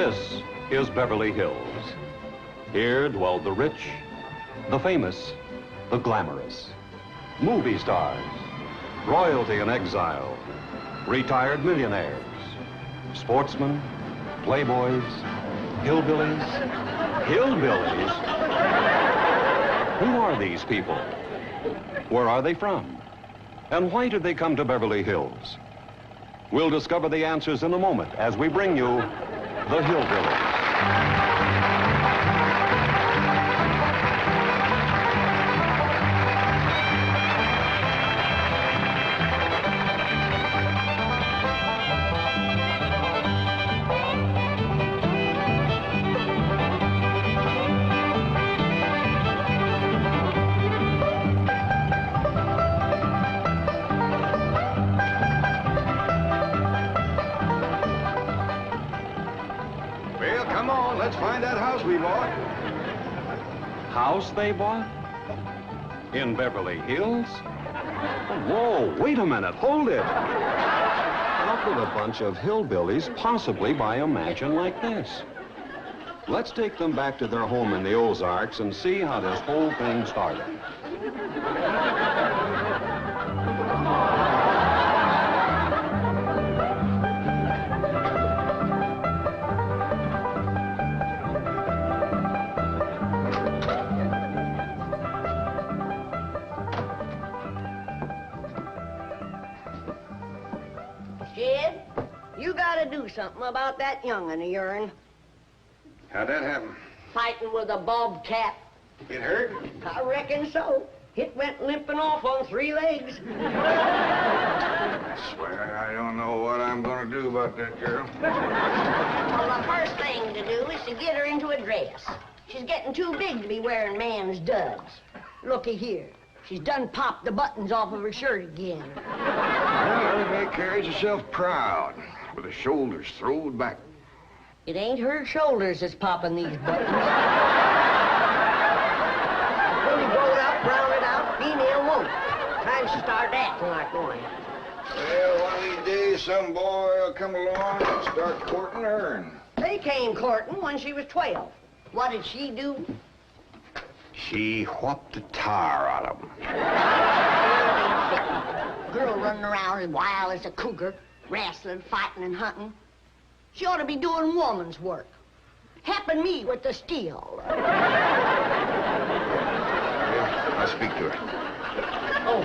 This is Beverly Hills. Here dwell the rich, the famous, the glamorous, movie stars, royalty in exile, retired millionaires, sportsmen, playboys, hillbillies. Hillbillies? Who are these people? Where are they from? And why did they come to Beverly Hills? We'll discover the answers in a moment as we bring you the Hillbillies. Let's find that house we bought. House they bought? In Beverly Hills? Whoa, wait a minute, hold it. How could a bunch of hillbillies possibly buy a mansion like this? Let's take them back to their home in the Ozarks and see how this whole thing started. Jed, you gotta do something about that young'un of yourn. How'd that happen? Fighting with a bobcat. It hurt? I reckon so. It went limping off on 3 legs. I swear, I don't know what I'm gonna do about that girl. Well, the first thing to do is to get her into a dress. She's getting too big to be wearing man's duds. Looky here. She's done popped the buttons off of her shirt again. Well, everybody carries herself proud, with her shoulders throwed back. It ain't her shoulders that's popping these buttons. When you grow up, rounded out, female won't. Time to start acting like one. Well, one of these days, some boy will come along and start courting her. They came courting when she was 12. What did she do? She whopped the tar out of him. Girl running around as wild as a cougar, wrestling, fighting, and hunting. She ought to be doing woman's work. Helping me with the steel. Yeah, I'll speak to her. Oh,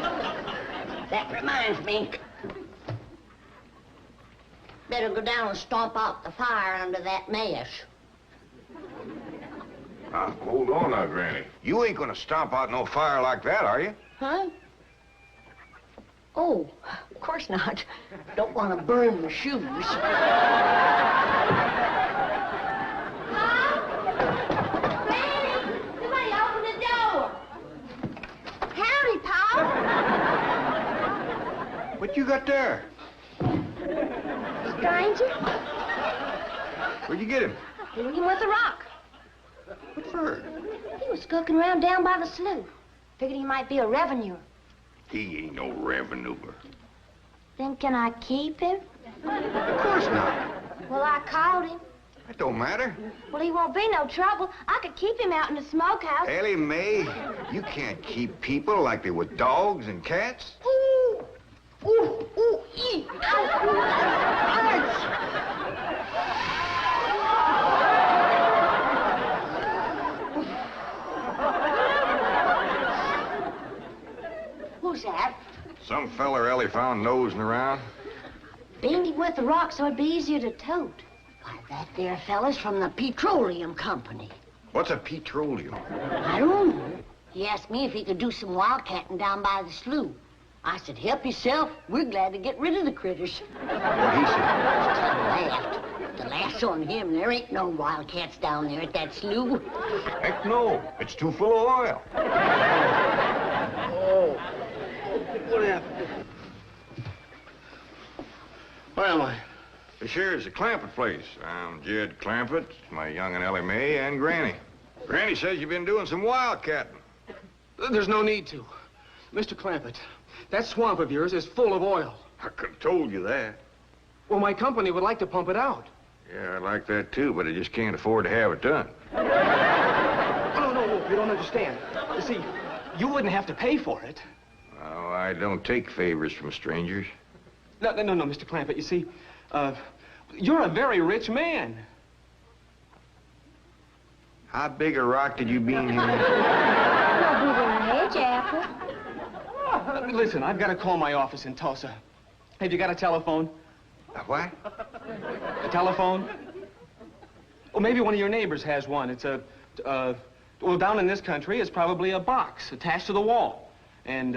that reminds me. Better go down and stomp out the fire under that mash. Now, hold on now, Granny. You ain't gonna stomp out no fire like that, are you? Huh? Oh, of course not. Don't want to burn my shoes. Mom? Granny, somebody open the door. Howdy, Pa. What you got there? Stranger? Where'd you get him? Hit him with a rock. What for? He was skulking around down by the slough. Figured he might be a revenuer. He ain't no revenuer. Then can I keep him? Of course not. Well, I called him. That don't matter. Well, he won't be no trouble. I could keep him out in the smokehouse. Ellie Mae, you can't keep people like they were dogs and cats. Ooh, ooh, ooh, ee. Who's that? Some feller Ellie found nosing around. Beamed him with a rock so it'd be easier to tote. Why, that there fella's from the petroleum company. What's a petroleum? I don't know. He asked me if he could do some wildcatting down by the slough. I said, help yourself. We're glad to get rid of the critters. What he said? He laughed. The laugh's on him. There ain't no wildcats down there at that slough. Heck no. It's too full of oil. Oh. What happened? Where am I? This here's the Clampett place. I'm Jed Clampett, my young'un Ellie Mae, and Granny. Granny says you've been doing some wildcatting. There's no need to. Mr. Clampett, that swamp of yours is full of oil. I could have told you that. Well, my company would like to pump it out. Yeah, I like that too, but I just can't afford to have it done. No, Wolf, you don't understand. You see, you wouldn't have to pay for it. Oh, I don't take favors from strangers. No, Mr. Clampett. You see, you're a very rich man. How big a rock did you bean here? No bigger than an edge apple. Listen, I've got to call my office in Tulsa. Have you got a telephone? A what? A telephone? Or maybe one of your neighbors has one. It's well, down in this country, it's probably a box attached to the wall. And,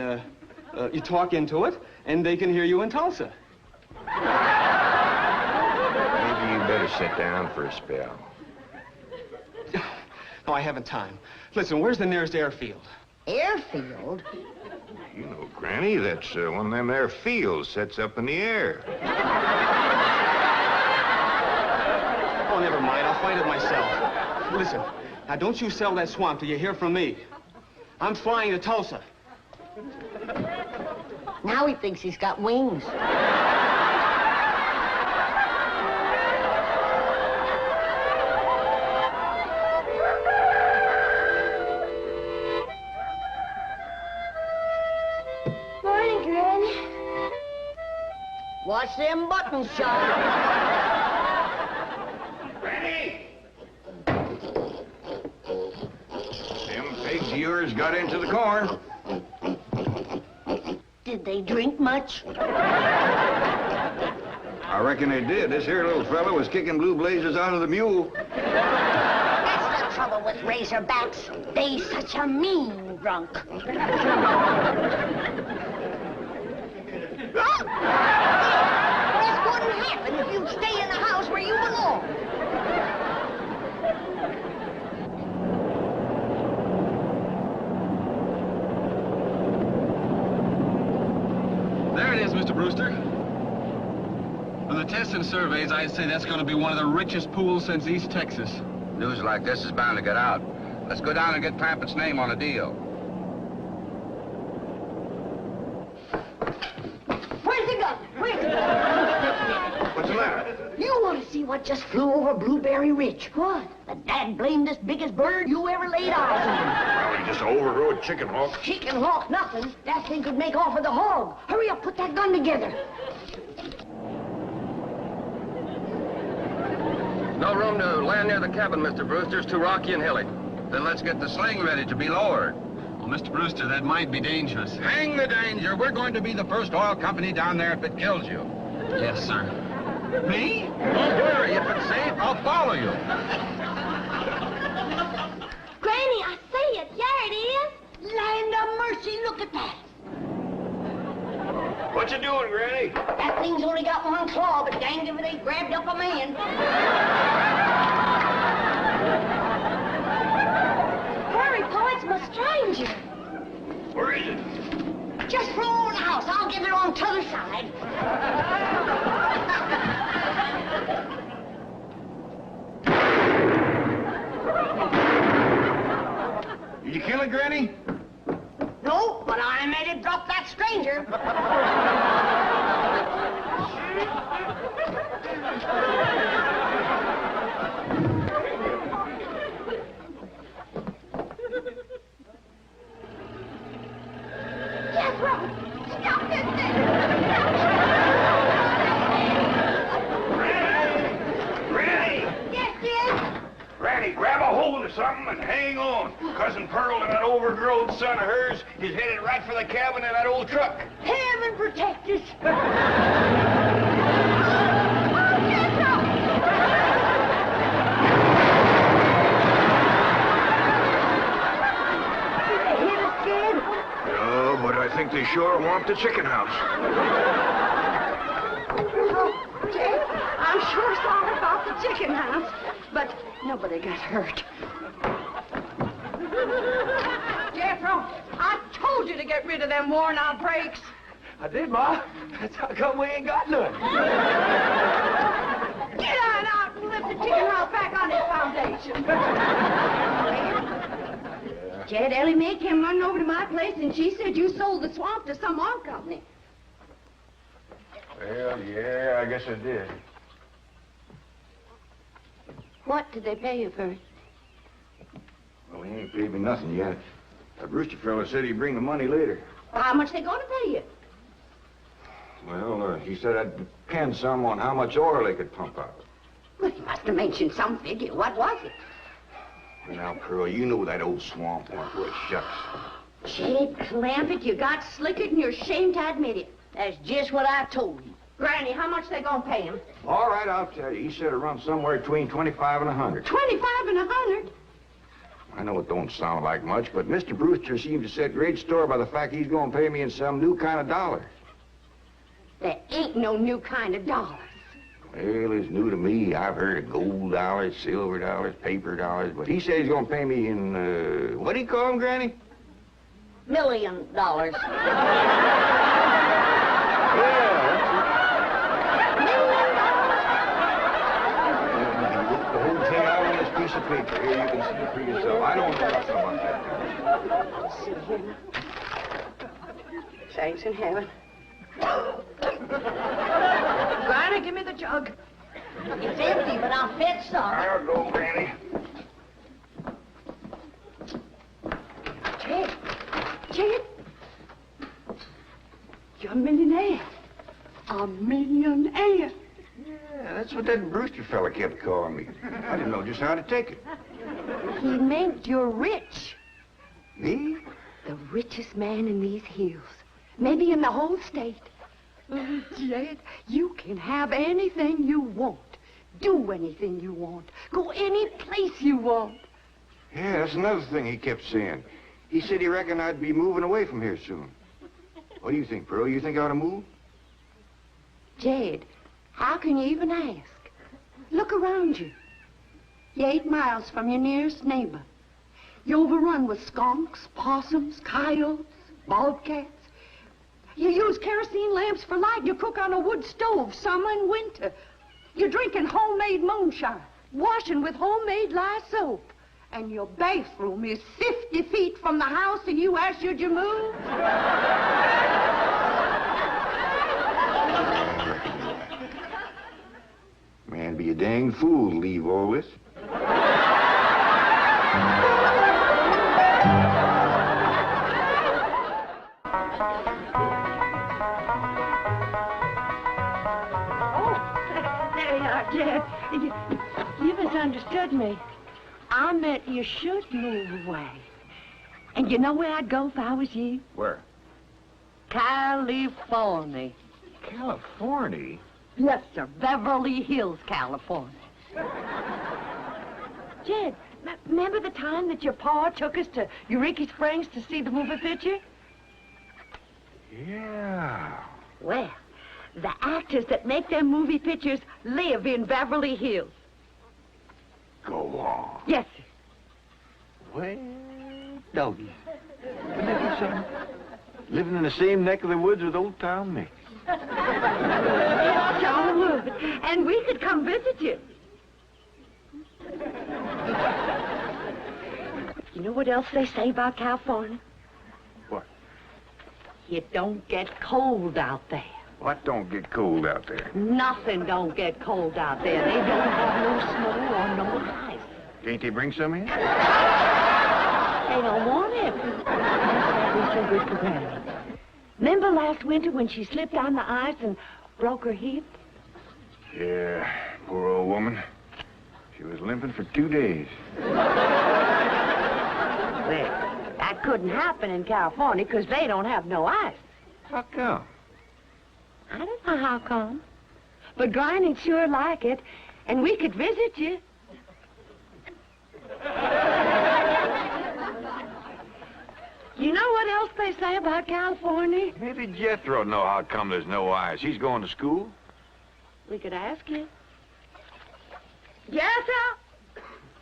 you talk into it, and they can hear you in Tulsa. Maybe you better sit down for a spell. No, I haven't time. Listen, where's the nearest airfield? Airfield? You know, Granny, that's one of them there fields sets up in the air. Oh, never mind. I'll find it myself. Listen, now don't you sell that swamp till you hear from me. I'm flying to Tulsa. Now he thinks he's got wings. Morning, Granny. Watch them buttons, child. Granny! Them pigs of yours got into the corn. Did they drink much? I reckon they did. This here little fella was kicking blue blazes out of the mule. That's the trouble with razorbacks. They such a mean drunk. This wouldn't happen if you'd stay in the house where you belong. There it is, Mr. Brewster. On the tests and surveys, I'd say that's going to be one of the richest pools since East Texas. News like this is bound to get out. Let's go down and get Clampett's name on a deal. Where's the gun? Where's the gun? What's the matter? You want to see what just flew over Blueberry Ridge? What? The dad-blamed biggest bird you ever laid eyes on. Probably just an overrode chicken hawk. Chicken hawk, nothing. That thing could make off with a hog. Hurry up, put that gun together. No room to land near the cabin, Mr. Brewster. It's too rocky and hilly. Then let's get the sling ready to be lowered. Well, Mr. Brewster, that might be dangerous. Hang the danger. We're going to be the first oil company down there if it kills you. Yes, sir. Me? Don't worry. If it's safe, I'll follow you. Granny, I see it. There it is. Land of mercy, look at that. What you doing, Granny? That thing's only got one claw, but danged if it ain't grabbed up a man. Hurry, Pa, it's my stranger. Where is it? Just flew over the house. I'll get it on t'other side. Did you kill it, Granny? No, but I made it drop that stranger. Jethro, stop this thing. Granny! Yes, dear. Granny, grab a hold of something and hang on. Cousin Pearl and that overgrown son of hers is headed right for the cabin in that old truck. Heaven protect us. No, but I think they sure want the chicken house. Jay, I'm sure sorry about the chicken house, but nobody got hurt. Jethro, I told you to get rid of them worn-out brakes. I did, Ma. That's how come we ain't got none. Get on out and lift the chicken house back on its foundation. Jed, Ellie Mae came running over to my place, and she said you sold the swamp to some oil company. Well, yeah, I guess I did. What did they pay you for it? Well, he ain't paid me nothing yet. That Brewster fella said he'd bring the money later. Well, how much they gonna pay you? Well, he said I'd depend some on how much oil they could pump out. Well, he must have mentioned some figure. What was it? Well, now, Pearl, you know that old swamp won't worth shucks. Jed Clampett, you got slicker and you're ashamed to admit it. That's just what I told you. Granny, how much they gonna pay him? All right, I'll tell you. He said it runs somewhere between 25 and 100. 25 and 100? I know it don't sound like much, but Mr. Brewster seems to set great store by the fact he's going to pay me in some new kind of dollar. There ain't no new kind of dollars. Well, it's new to me. I've heard of gold dollars, silver dollars, paper dollars, but he says he's going to pay me in, what do you call them, Granny? $1 million. Yeah, the whole thing out on this piece of paper. Here, you can see it for yourself. I don't know nothing about that. Let's see here. Thanks in heaven. Granny, give me the jug. It's empty, but I'll fetch some. I'll go, Granny. Jed, you're a millionaire. A millionaire. Yeah, that's what that Brewster fella kept calling me. I didn't know just how to take it. He meant you're rich. Me? The richest man in these hills. Maybe in the whole state. Oh, Jed, you can have anything you want. Do anything you want. Go any place you want. Yeah, that's another thing he kept saying. He said he reckoned I'd be moving away from here soon. What do you think, Pearl? You think I ought to move? Jed, how can you even ask? Look around you. You're 8 miles from your nearest neighbor. You're overrun with skunks, possums, coyotes, bobcats. You use kerosene lamps for light. You cook on a wood stove, summer and winter. You're drinking homemade moonshine, washing with homemade lye soap. And your bathroom is 50 feet from the house, and you ask, should you move? Man, be a dang fool to leave all this. There you are, Jed. You misunderstood me. I meant you should move away. And you know where I'd go if I was you? Where? California. California? Yes, sir. Beverly Hills, California. Jed, remember the time that your pa took us to Eureka Springs to see the movie picture? Yeah. Well, the actors that make them movie pictures live in Beverly Hills. Go on. Yes, sir. Well, doggies. Isn't that something? Living in the same neck of the woods with old Tom Mix. John would. And we could come visit you. You know what else they say about California? What? It don't get cold out there. What don't get cold out there? Nothing don't get cold out there. They don't have no snow or no ice. Can't they bring some in? They don't want it. That's why we're so good for Granny. Remember last winter when she slipped on the ice and broke her hip? Yeah, poor old woman. She was limping for 2 days. Well, that couldn't happen in California because they don't have no ice. How come? I don't know how come. But Granny'd sure like it, and we could visit you. You know what else they say about California? Maybe Jethro know how come there's no ice. He's going to school. We could ask you. Jethro,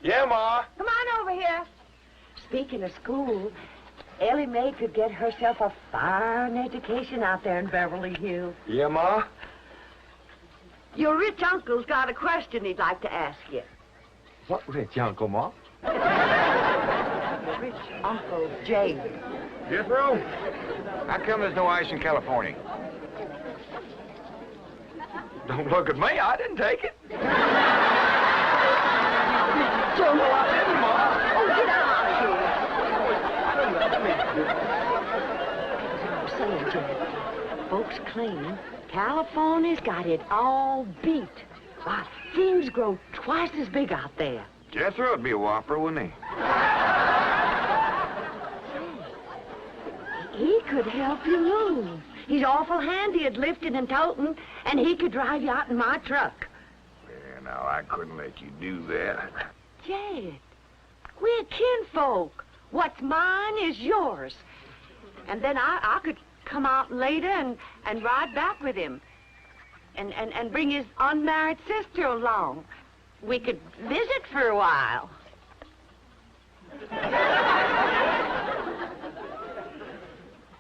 Yeah, Ma. come on over here. Speaking of school, Ellie Mae could get herself a fine education out there in Beverly Hills. Yeah, Ma? Your rich uncle's got a question he'd like to ask you. What rich uncle, Ma? Your rich Uncle Jay. Jethro? How come there's no ice in California? Don't look at me. I didn't take it. Joe, oh, get out of here. I'm saying, Jed, folks claim California's got it all beat. Why, things grow twice as big out there. Jethro'd be a whopper, wouldn't he? He could help you move. He's awful handy at lifting and toting, and he could drive you out in my truck. Yeah, now, I couldn't let you do that. Jed, we're kinfolk. What's mine is yours. And then I could come out later and ride back with him. And bring his unmarried sister along. We could visit for a while.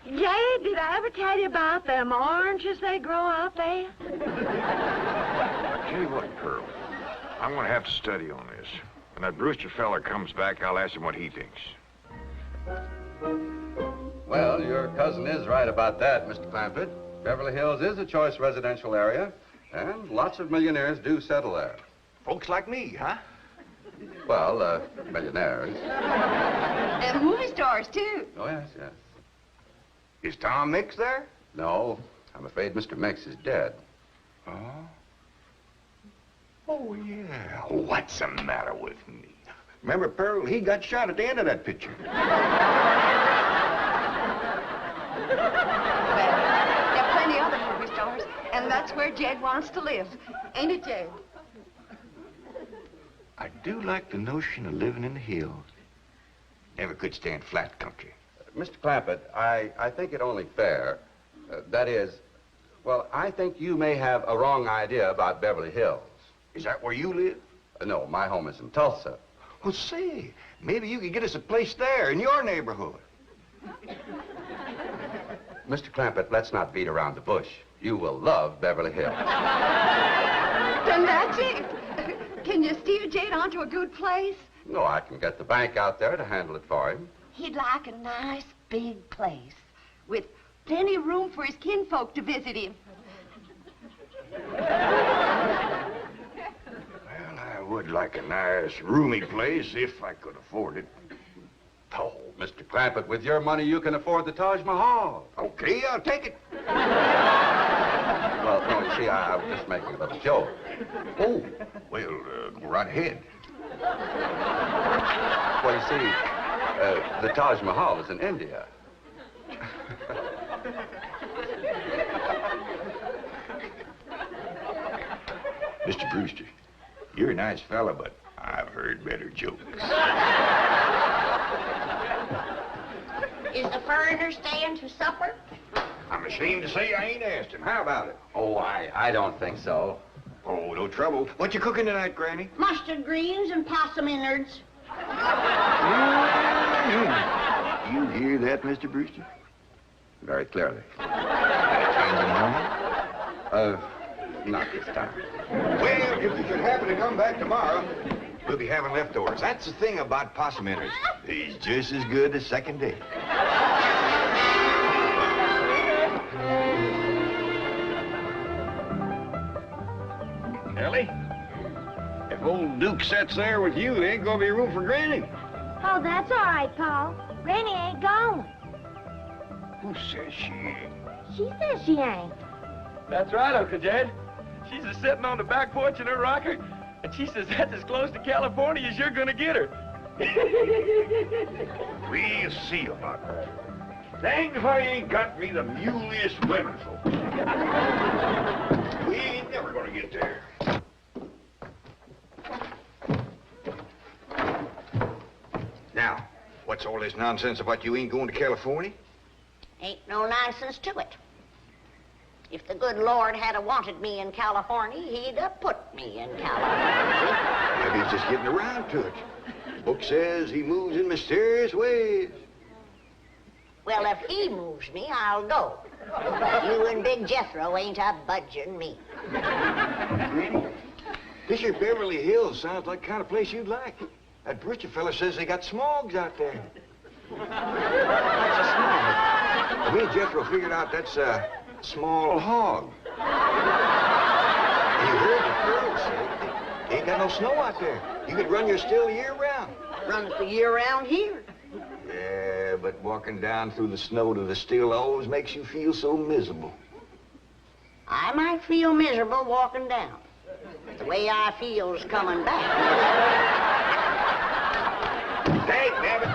Jay, did I ever tell you about them oranges they grow out there? I tell you what, Pearl, I'm going to have to study on this. When that Brewster fella comes back, I'll ask him what he thinks. Well, your cousin is right about that, Mr. Clampett. Beverly Hills is a choice residential area, and lots of millionaires do settle there. Folks like me, huh? Well, millionaires. And movie stars, too. Oh, yes, yes. Is Tom Mix there? No, I'm afraid Mr. Mix is dead. Oh? Oh, yeah. What's the matter with me? Remember, Pearl, he got shot at the end of that picture. Well, there are plenty other movie stars, and that's where Jed wants to live. Ain't it, Jed? I do like the notion of living in the hills. Never could stand flat country. Mr. Clampett, I think it only fair. That is, well, I think you may have a wrong idea about Beverly Hills. Is that where you live? No, my home is in Tulsa. Well, say, maybe you could get us a place there in your neighborhood. Mr. Clampett, let's not beat around the bush. You will love Beverly Hills. Then that's it. Can you steer Jed onto a good place? No, I can get the bank out there to handle it for him. He'd like a nice big place with plenty of room for his kinfolk to visit him. Well, I would like a nice, roomy place if I could afford it. Oh, Mr. Clampett, with your money, you can afford the Taj Mahal. Okay, I'll take it. Well, no, you see, I was just making a little joke. Oh, well, go right ahead. Well, you see, the Taj Mahal is in India. Mr. Brewster, you're a nice fella, but I've heard better jokes. Is the foreigner staying to supper? I'm ashamed to say I ain't asked him. How about it? Oh, I don't think so. Oh, no trouble. What you cooking tonight, Granny? Mustard greens and possum innards. You hear that, Mr. Brewster? Very clearly. Change your mind? Not this time. Well, if you should happen to come back tomorrow, we'll be having leftovers. That's the thing about possum innards. He's just as good the second day. Ellie, if old Duke sits there with you, there ain't gonna be room for Granny. Oh, that's all right, Paul. Granny ain't gone. Who says she ain't? She says she ain't. That's right, Uncle Jed. She's a sitting on the back porch in her rocker, and she says that's as close to California as you're gonna get her. We'll see about that. Dang if I ain't got me the muleyest women folk. We ain't never gonna get there. Now, what's all this nonsense about you ain't going to California? Ain't no nonsense to it. If the good Lord had wanted me in California, he'd have put me in California. Maybe he's just getting around to it. The book says he moves in mysterious ways. Well, if he moves me, I'll go. But you and Big Jethro ain't a budging me. Granny, this here Beverly Hills sounds like the kind of place you'd like. That Brewster fella says they got smogs out there. What's a smog? Me and Jethro figured out that's a small hog. You heard the girl say they got got no snow out there. You could run your still year-round. Runs the year round here. Yeah, but walking down through the snow to the still always makes you feel so miserable. I might feel miserable walking down. But the way I feel's coming back. Hey, Babbitt.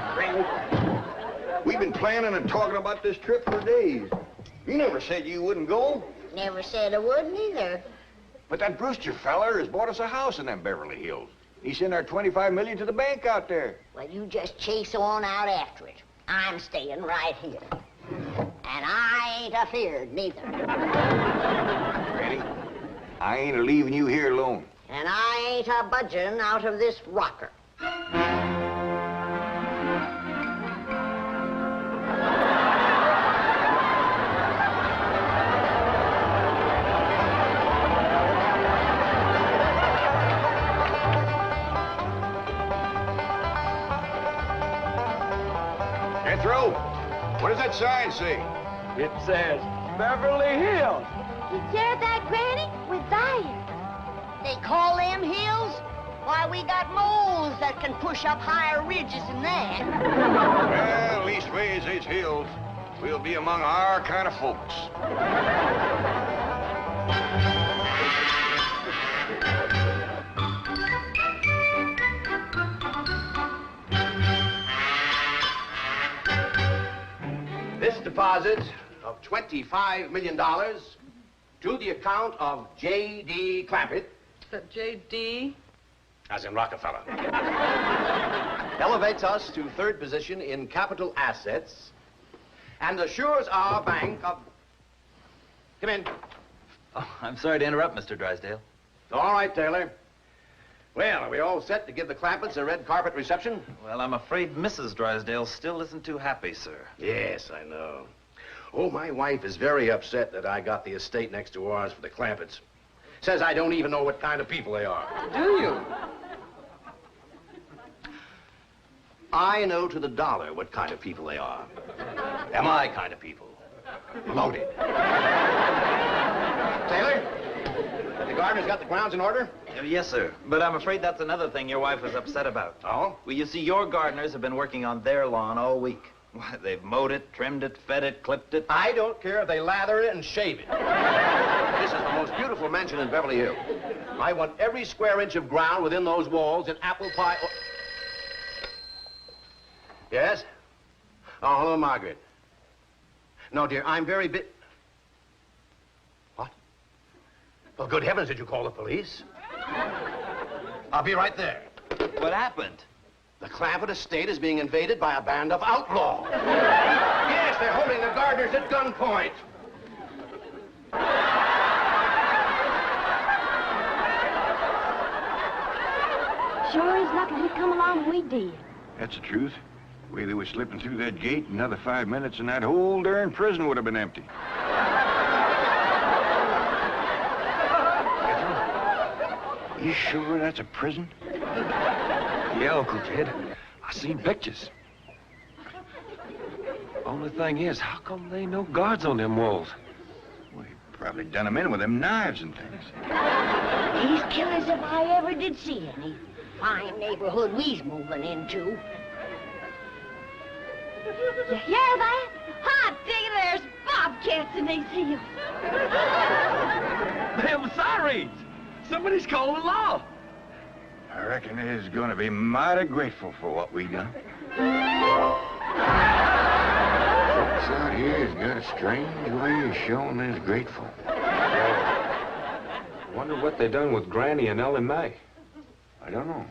We've been planning and talking about this trip for days. You never said you wouldn't go. Never said I wouldn't either. But that Brewster feller has bought us a house in them Beverly Hills. He sent our $25 million to the bank out there. Well, you just chase on out after it. I'm staying right here. And I ain't afeared neither. Granny, I ain't a-leaving you here alone. And I ain't a-budging out of this rocker. Jethro, what does that sign say? It says Beverly Hills. You hear that, Granny? We're there. They call them hills? Why, we got moles that can push up higher ridges than that. Well, leastways, it's hills. We'll be among our kind of folks. This deposit of $25 million to the account of J.D. Clampett. J.D.? As in Rockefeller. Elevates us to third position in capital assets and assures our bank of... Come in. Oh, I'm sorry to interrupt, Mr. Drysdale. All right, Taylor. Well, are we all set to give the Clampetts a red carpet reception? Well, I'm afraid Mrs. Drysdale still isn't too happy, sir. Yes, I know. Oh, my wife is very upset that I got the estate next to ours for the Clampetts. Says I don't even know what kind of people they are. Do you? I know to the dollar what kind of people they are. They're my kind of people. Loaded. Taylor, the gardener's got the grounds in order? Yes, sir. But I'm afraid that's another thing your wife was upset about. Oh? Well, you see, your gardeners have been working on their lawn all week. Why, they've mowed it, trimmed it, fed it, clipped it. I don't care if they lather it and shave it. This is the most beautiful mansion in Beverly Hills. I want every square inch of ground within those walls in apple pie... Yes? Oh, hello, Margaret. No, dear, I'm very What? Well, good heavens, did you call the police? I'll be right there. What happened? The Clampett estate is being invaded by a band of outlaws. Yes, they're holding the gardeners at gunpoint. Sure is lucky we come along when we did. That's the truth. The way they were slipping through that gate, another 5 minutes and that whole darn prison would have been empty. You sure that's a prison? Yeah, Uncle Ted. I seen pictures. Only thing is, how come there ain't no guards on them walls? Well, he probably done them in with them knives and things. These killers, if I ever did see any. Fine neighborhood we's moving into. You hear that? Hot diggity, there's bobcats in these hills. Them sirens! Somebody's calling the law. I reckon they's gonna be mighty grateful for what we done. Folks out here has got a strange way of showing they's grateful. I wonder what they done with Granny and Ellie Mae. I don't know.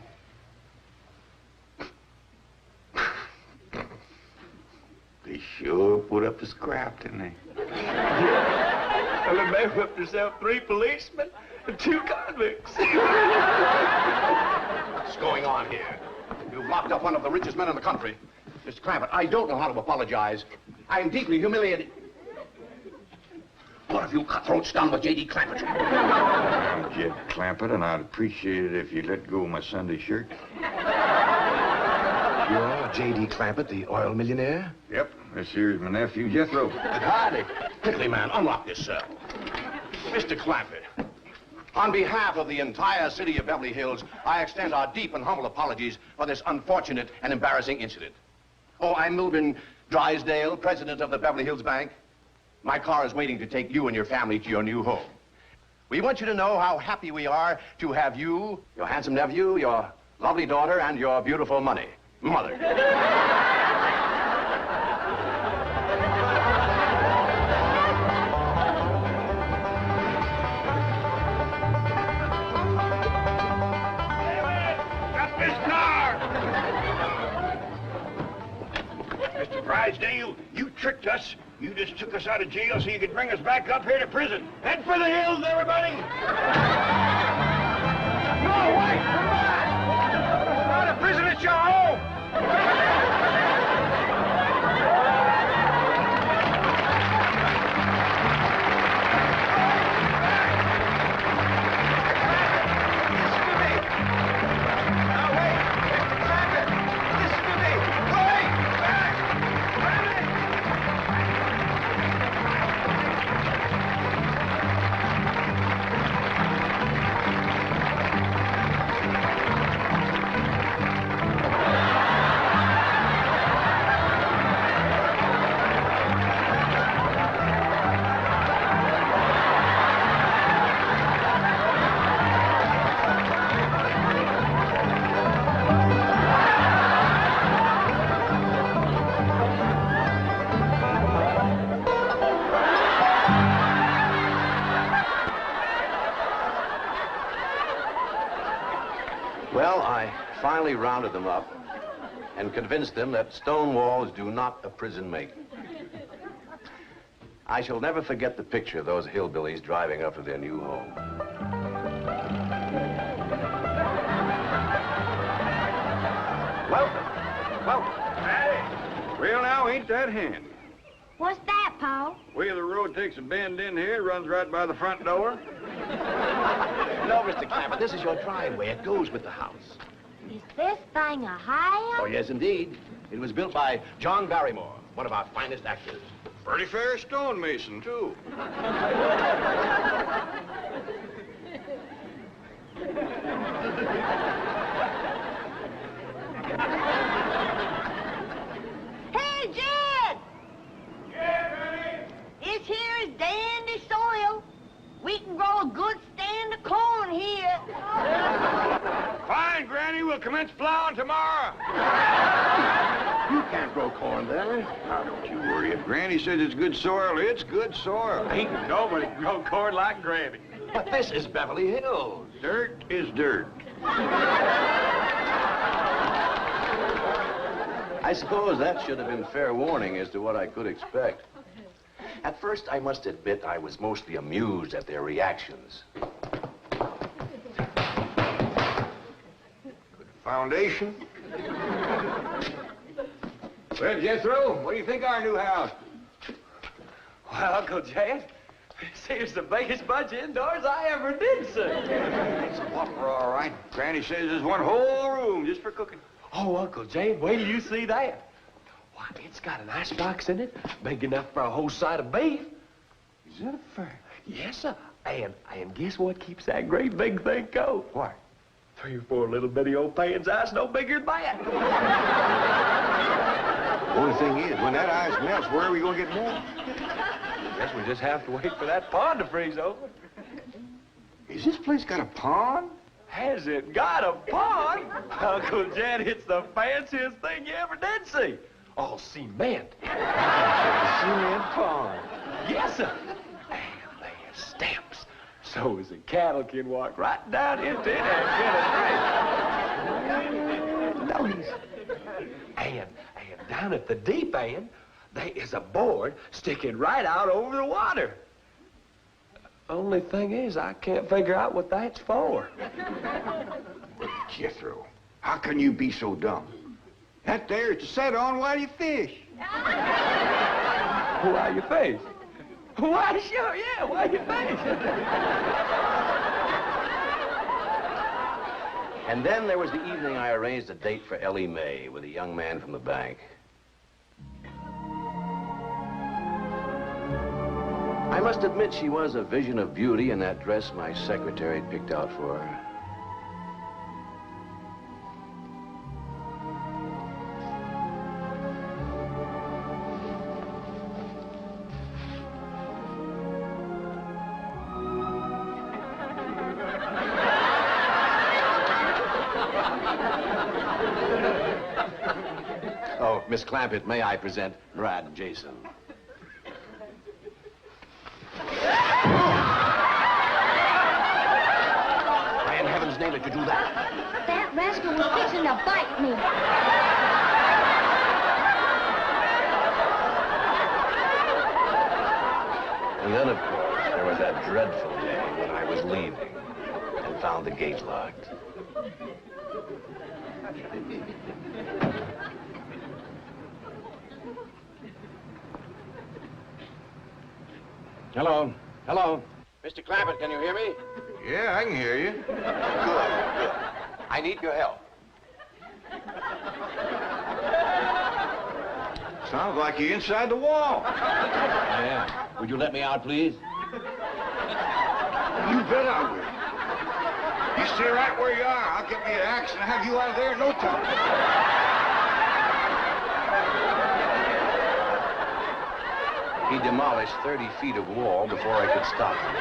They sure put up a scrap, didn't they? Ellie Mae whipped herself 3 policemen and 2 convicts. What's going on here? You've locked up one of the richest men in the country. Mr. Clampett, I don't know how to apologize. I am deeply humiliated. What have you cutthroats done with J.D. Clampett? I'm Jed Clampett, and I'd appreciate it if you let go of my Sunday shirt. You're J.D. Clampett, the oil millionaire? Yep. This here's my nephew, Jethro. Howdy. Quickly, man, unlock this cell. Mr. Clampett, On behalf of the entire city of Beverly Hills, I extend our deep and humble apologies for this unfortunate and embarrassing incident. Oh, I'm Milburn Drysdale, president of the Beverly Hills Bank. My car is waiting to take you and your family to your new home. We want you to know how happy we are to have you, your handsome nephew, your lovely daughter, and your beautiful mother. Mr. Drysdale, you tricked us. You just took us out of jail so you could bring us back up here to prison. Head for the hills, everybody! No, wait! Come back! It's not a prison, it's your home! Well, I finally rounded them up and convinced them that stone walls do not a prison make. I shall never forget the picture of those hillbillies driving up to their new home. Welcome. Hey, well now, ain't that handy? What's that, Pa? Well, the road takes a bend in here, runs right by the front door. No, Mr. Clampett, this is your driveway. It goes with the house. Is this thing a house? Oh, yes, indeed. It was built by John Barrymore, one of our finest actors. Pretty fair stonemason, too. Hey, Jed! Yeah, Granny? This here is dandy soil. We can grow a good stand of corn here. Fine, Granny. We'll commence plowing tomorrow. You can't grow corn there. Now, don't you worry. If Granny says it's good soil, it's good soil. Ain't nobody grow corn like Granny. But this is Beverly Hills. Dirt is dirt. I suppose that should have been fair warning as to what I could expect. At first, I must admit I was mostly amused at their reactions. Good foundation. Well, Jethro, what do you think of our new house? Well, Uncle Jed, here's the biggest bunch indoors I ever did see. It's a whopper, all right. Granny says there's one whole room just for cooking. Oh, Uncle Jed, wait till you see that. Why, it's got an icebox in it, big enough for a whole side of beef. Is that a fact? Yes, sir. And guess what keeps that great big thing cold? What? 3 or 4 little bitty old pans ice no bigger than that. Only thing is, when that ice melts, where are we going to get more? Guess we just have to wait for that pond to freeze over. Is this place got a pond? Has it got a pond? Uncle Jed, it's the fanciest thing you ever did see. All cement. Cement pond. Yes, sir. And there's steps, so as the cattle can walk right down into it and get a drink. Notice. And down at the deep end, there is a board sticking right out over the water. Only thing is, I can't figure out what that's for. Jethro, how can you be so dumb? That there is to set on while you fish. While you fish? Why, sure, yeah, while you fish. And then there was the evening I arranged a date for Ellie Mae with a young man from the bank. I I must admit she was a vision of beauty in that dress my secretary picked out for her. Oh, Miss Clampett, may I present Brad Jason? Why in heaven's name did you do that? That rascal was fixing to bite me. And then, of course, there was that dreadful day when I was leaving and found the gate locked. Hello. Hello. Mr. Clampett, can you hear me? Yeah, I can hear you. Good, good. I need your help. Sounds like you're inside the wall. Yeah. Would you let me out, please? You bet I will. You stay right where you are. I'll get me an axe and have you out of there in no time. He demolished 30 feet of wall before I could stop him.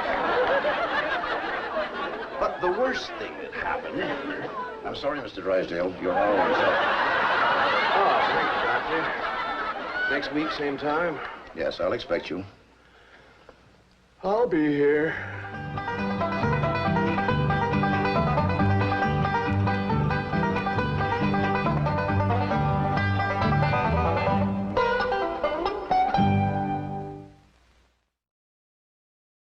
But the worst thing that happened... I'm sorry, Mr. Drysdale. You're always up. Oh, thank you, Doctor. Next week, same time? Yes, I'll expect you. I'll be here.